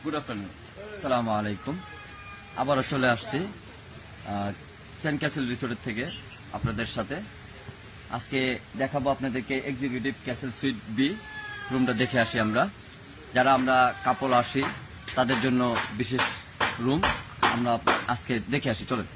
Good afternoon, আসসালামু আলাইকুম। আবারও চলে আসছি সেন্ট ক্যাসেল রিসোর্টের থেকে আপনাদের সাথে। আজকে দেখাবো আপনাদেরকে এক্সিকিউটিভ ক্যাসেল সুইট বি রুমটা দেখে আসি আমরা। যারা আমরা কাপল আসি তাদের জন্য বিশেষ রুম আমরা আজকে দেখে আসি, চলেন।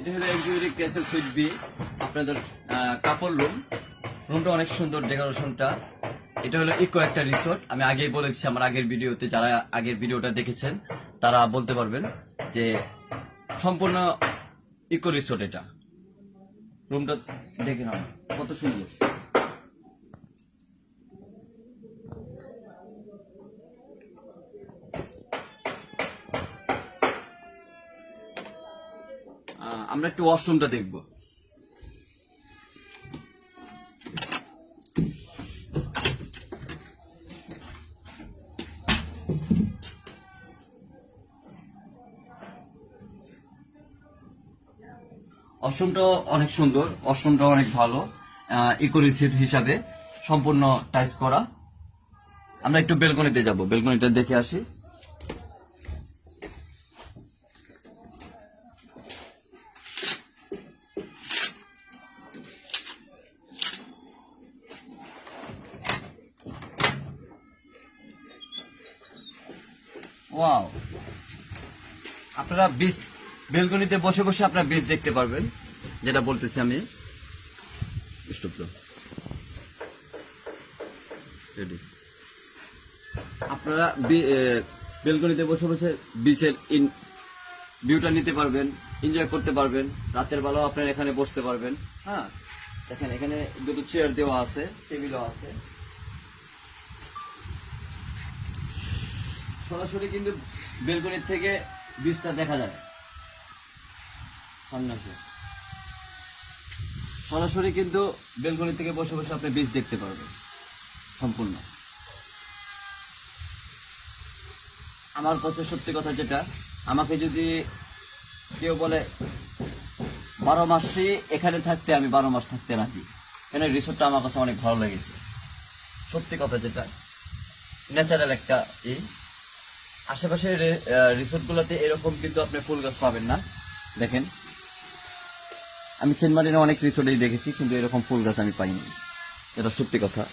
এটা হলো এক্সিকিউটিভ ক্যাসেল সুইট বি, আপনাদের কাপল রুম। রুমটা অনেক সুন্দর, ডেকোরেশনটা। এটা হলো ইকো একটা রিসোর্ট। আমি আগেই বলেছি আমার আগের ভিডিওতে, যারা আগের ভিডিওটা দেখেছেন তারা বলতে পারবেন যে সম্পূর্ণ ইকো রিসোর্ট। এটা রুমটা দেখে নাও কত সুন্দর। আমরা একটু ওয়াশরুমটা দেখবো। ওয়াশরুমটা অনেক সুন্দর, ওয়াশরুমটা অনেক ভালো, ইকো রিসোর্ট হিসাবে সম্পূর্ণ টাইস করা। আমরা একটু বেলকনিতে যাব, বেলকনিটা দেখে আসি। ওয়াও, আপনারা বিচ, বেলকনিতে বসে বসে আপনারা বিচ দেখতে পারবেন, যেটা বলতেছি আমি। আপনারা বেলকনিতে বসে বসে বিচের ভিউটা নিতে পারবেন, এনজয় করতে পারবেন। রাতের বেলাও আপনারা এখানে বসতে পারবেন। হ্যাঁ, দেখেন এখানে দুটো চেয়ার দেওয়া আছে, টেবিলও আছে। সরাসরি কিন্তু বেলকনির থেকে বিচটা দেখা যায়। সরাসরি কিন্তু বেলকনি থেকে বসে বসে আপনি বিচ দেখতে পারবেন সম্পূর্ণ। আমার কাছে সত্যি কথা যেটা, আমাকে যদি কেউ বলে 12 মাসই এখানে থাকতে, আমি 12 মাস থাকতে রাজি। কেন, রিসোর্টটা আমার কাছে অনেক ভালো লেগেছে। সত্যি কথা যেটা, ন্যাচারাল একটা আশেপাশের রিসোর্ট গুলোতে এরকম কিন্তু আপনি ফুল গাছ পাবেন না। দেখেন, আমি সেন্ট মার্টিনে অনেক রিসোর্টেই দেখেছি, কিন্তু এরকম ফুল গাছ আমি পাইনি। এটা সত্যি কথা।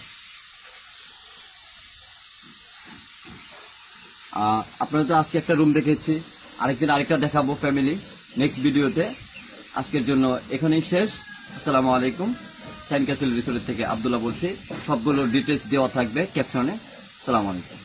আপনারা তো আজকে একটা রুম দেখেছি, আরেকদিন আরেকটা দেখাবো ফ্যামিলি নেক্সট ভিডিওতে। আজকের জন্য এখানেই শেষ। আসসালামু আলাইকুম। সেন্ট ক্যাসেল রিসোর্টের থেকে আব্দুল্লাহ বলছি। সবগুলো ডিটেলস দেওয়া থাকবে ক্যাপশনে। আসসালামু আলাইকুম।